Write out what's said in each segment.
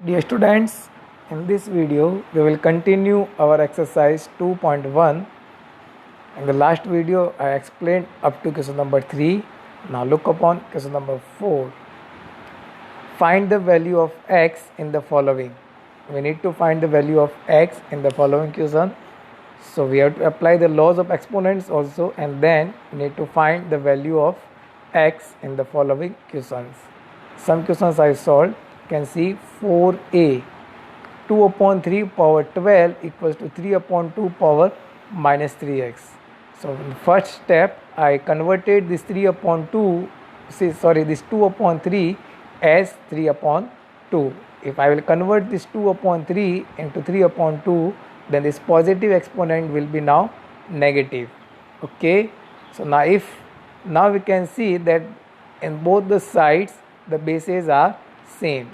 Dear students, in this video we will continue our exercise 2.1. In the last video I explained up to question number 3. Now look upon question number 4. Find the value of x in the following. We need to find the value of x in the following question. So we have to apply the laws of exponents also, and then we need to find the value of x in the following questions. Some questions I solved. Can see 4a 2 upon 3 power 12 equals to 3 upon 2 power minus 3x. So in the first step I converted this 3 upon 2 this 2 upon 3 as 3 upon 2. If I will convert this 2 upon 3 into 3 upon 2, then this positive exponent will be now negative. Okay, so now we can see that in both the sides the bases are same.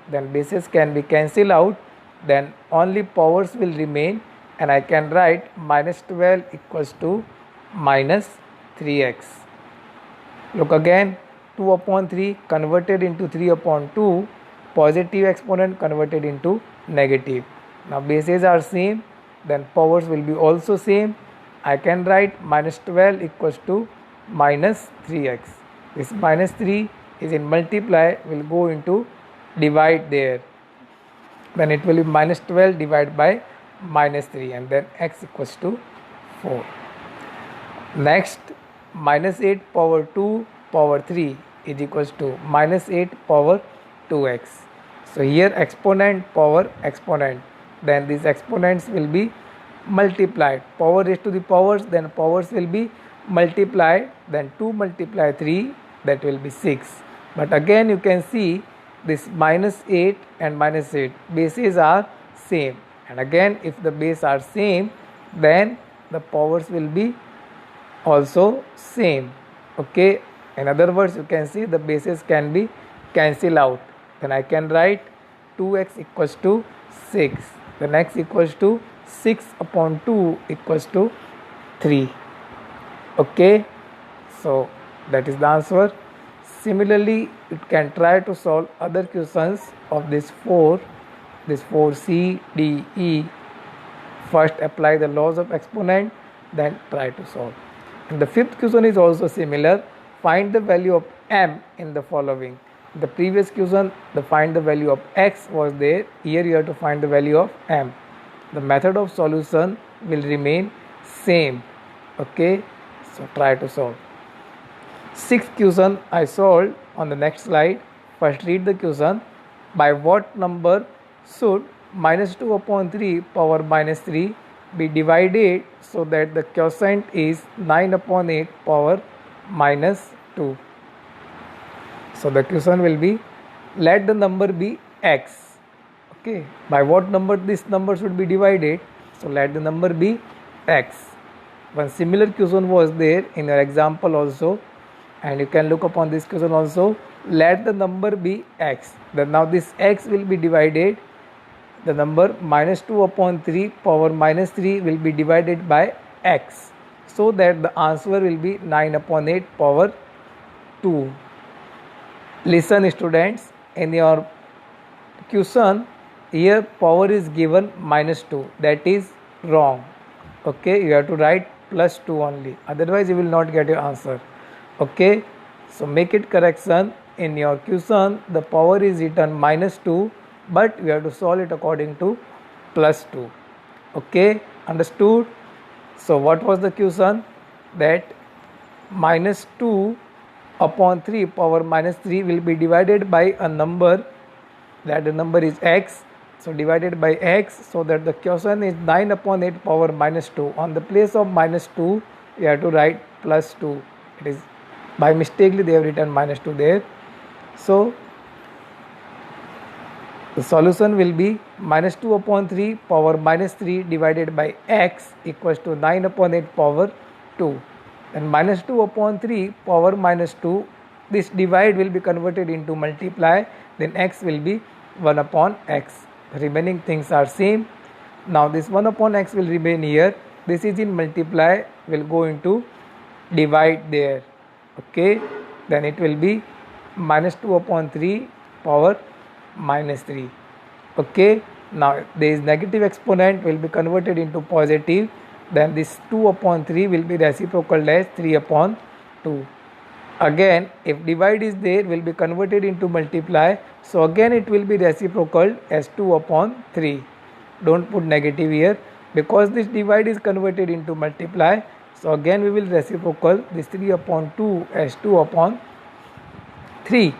Then bases can be cancelled out, then only powers will remain, and I can write minus 12 equals to minus 3x. Look again, 2 upon 3 converted into 3 upon 2, positive exponent converted into negative. Now bases are same, then powers will be also same. I can write minus 12 equals to minus 3x. This minus 3 is in multiply, will go into divide there, then it will be minus 12 divided by minus 3, and then x equals to 4. Next, minus 8 power 2 power 3 is equals to minus 8 power 2x. So here exponent power exponent, then these exponents will be multiplied, power raised to the powers, then powers will be multiplied, then 2 multiply 3, that will be 6. But again you can see this minus 8 and minus 8 bases are same, and again if the base are same, then the powers will be also same. Okay, in other words you can see the bases can be cancelled out, then I can write 2x equals to 6, then x equals to 6 upon 2 equals to 3. Okay, so that is the answer. Similarly, it can try to solve other questions of this 4C, D, E. First apply the laws of exponent, then try to solve. And the fifth question is also similar. Find the value of m in the following. The previous question, the find the value of x was there. Here you have to find the value of m. The method of solution will remain same. Okay, so try to solve. Sixth question I solved on the next slide. First read the question. By what number should minus 2 upon 3 power minus 3 be divided so that the quotient is 9 upon 8 power minus 2? So the question will be, let the number be x. Okay, by what number this number should be divided? So let the number be x. One similar question was there in your example also, and you can look upon this question also. Let the number be x. Then now this x will be divided, the number minus 2 upon 3 power minus 3 will be divided by x, so that the answer will be 9 upon 8 power 2. Listen students, in your question here power is given minus 2, that is wrong. Okay, you have to write plus 2 only, otherwise you will not get your answer. Okay, so make it correction. In your question the power is written minus 2, but we have to solve it according to plus 2. Okay, understood? So what was the question? That minus 2 upon 3 power minus 3 will be divided by a number, that the number is x. So divided by x, so that the quotient is 9 upon 8 power minus 2. On the place of minus 2 you have to write plus 2. It is by mistakenly they have written minus 2 there. So the solution will be minus 2 upon 3 power minus 3 divided by x equals to 9 upon 8 power 2. And minus 2 upon 3 power minus 2, this divide will be converted into multiply, then x will be 1 upon x. The remaining things are same. Now this 1 upon x will remain here. This is in multiply, will go into divide there. Okay, then it will be minus 2 upon 3 power minus 3. Okay, now this negative exponent will be converted into positive, then this 2 upon 3 will be reciprocal as 3 upon 2. Again, if divide is there, will be converted into multiply, so again it will be reciprocal as 2 upon 3. Don't put negative here, because this divide is converted into multiply, so again we will reciprocal this 3 upon 2 as 2 upon 3,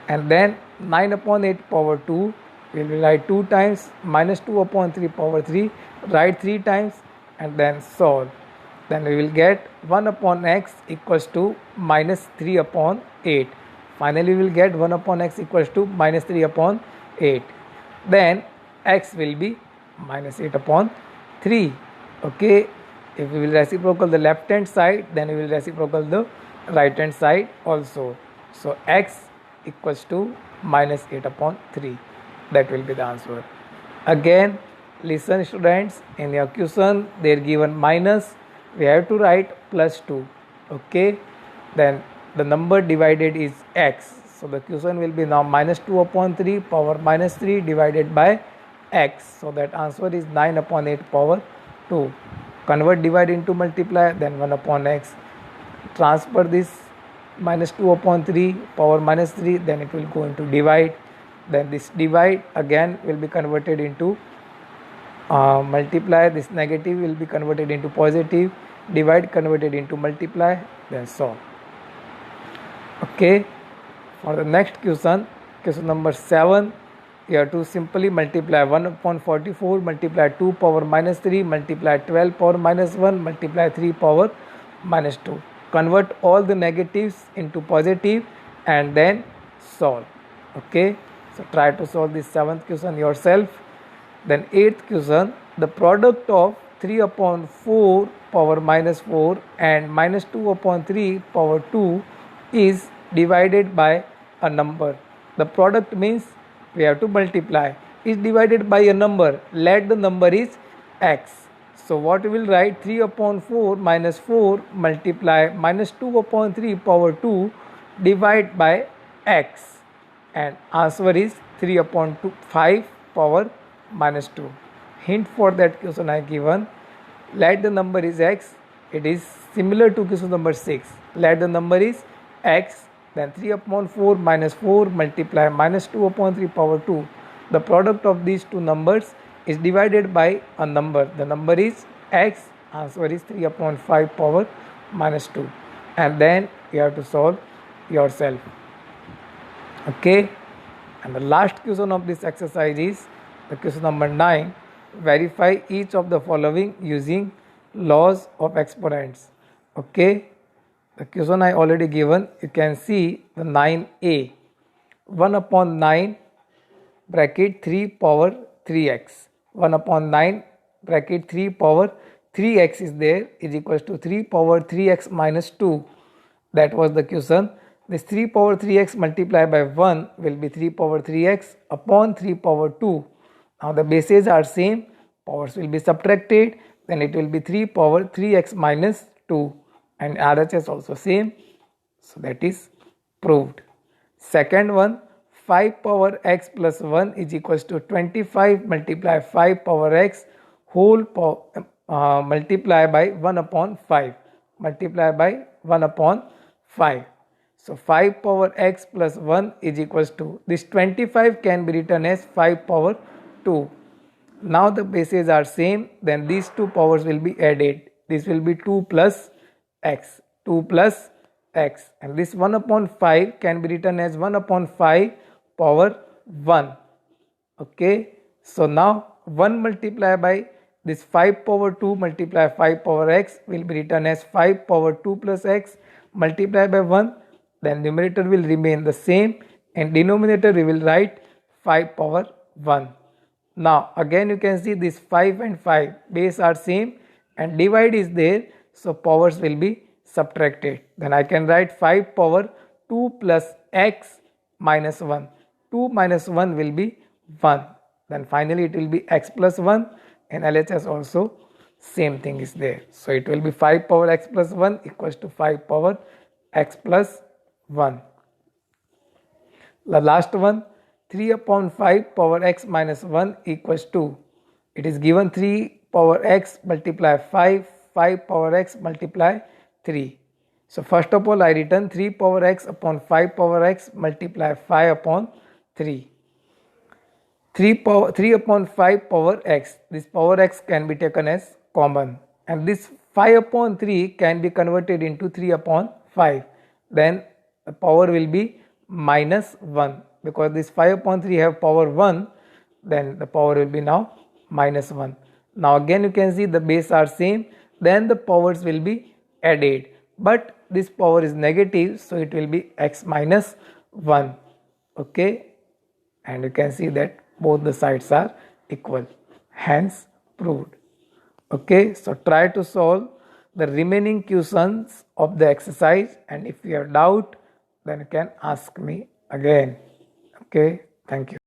and then 9 upon 8 power 2 we will write 2 times, minus 2 upon 3 power 3, write 3 times, and then solve. Then we will get 1 upon x equals to minus 3 upon 8. Finally we will get 1 upon x equals to minus 3 upon 8. Then x will be minus 8 upon 3. Okay, if we will reciprocal the left hand side, then we will reciprocal the right hand side also. So x equals to minus 8 upon 3. That will be the answer. Again, listen students, in your question they are given minus, we have to write plus 2. Okay, then the number divided is x, so the question will be now minus 2 upon 3 power minus 3 divided by x, so that answer is 9 upon 8 power 2. Convert divide into multiply, then 1 upon x, transfer this minus 2 upon 3 power minus 3, then it will go into divide, then this divide again will be converted into multiply, this negative will be converted into positive, divide converted into multiply, then solve. Okay, for the next question, question number 7, you have to simply multiply 1 upon 44, multiply 2 power minus 3, multiply 12 power minus 1, multiply 3 power minus 2. Convert all the negatives into positive and then solve. Okay, so try to solve this 7th question yourself. Then 8th question, the product of 3 upon 4 power minus 4 and minus 2 upon 3 power 2 is divided by a number. The product means we have to multiply, is divided by a number, let the number is x. So what we will write, 3 upon 4 minus 4 multiply minus 2 upon 3 power 2 divide by x, and answer is 3 upon 5 power minus 2. Hint for that question I given, let the number is x, it is similar to question number 6, let the number is x, then 3 upon 4 minus 4 multiply minus 2 upon 3 power 2, the product of these two numbers is divided by a number, the number is x, answer is 3 upon 5 power minus 2, and then you have to solve yourself. Okay, and the last question of this exercise is the question number 9, verify each of the following using laws of exponents. Okay, the question I already given, you can see the 9a, 1 upon 9 bracket 3 power 3x, 1 upon 9 bracket 3 power 3x is there, is equals to 3 power 3x minus 2. That was the question. This 3 power 3x multiplied by 1 will be 3 power 3x upon 3 power 2. Now the bases are same, powers will be subtracted, then it will be 3 power 3x minus 2, and RHS also same, so that is proved. Second one, 5 power x plus 1 is equals to 25 multiply 5 power x whole power multiply by 1 upon 5, multiply by 1 upon 5. So 5 power x plus 1 is equals to, this 25 can be written as 5 power 2. Now the bases are same, then these two powers will be added. This will be 2 plus x, 2 plus x, and this 1 upon 5 can be written as 1 upon 5 power 1. Okay, so now 1 multiplied by this 5 power 2 multiply 5 power x will be written as 5 power 2 plus x multiplied by 1, then numerator will remain the same and denominator we will write 5 power 1. Now again you can see this 5 and 5 base are same and divide is there, so powers will be subtracted. Then I can write 5 power 2 plus x minus 1. 2 minus 1 will be 1. Then finally it will be x plus 1, and LHS also same thing is there. So it will be 5 power x plus 1 equals to 5 power x plus 1. The last one, 3 upon 5 power x minus 1 equals to, it is given 3 power x multiply 5, 5 power x multiply 3. So first of all I written 3 power x upon 5 power x multiply 5 upon 3. 3 upon 5 power x, this power x can be taken as common, and this 5 upon 3 can be converted into 3 upon 5. Then the power will be minus 1, because this 5 upon 3 have power 1, then the power will be now minus 1. Now again you can see the base are same, then the powers will be added, but this power is negative, so it will be x minus 1. Okay, and you can see that both the sides are equal, hence proved. Okay, so try to solve the remaining questions of the exercise, and if you have doubt then you can ask me again. Okay, thank you.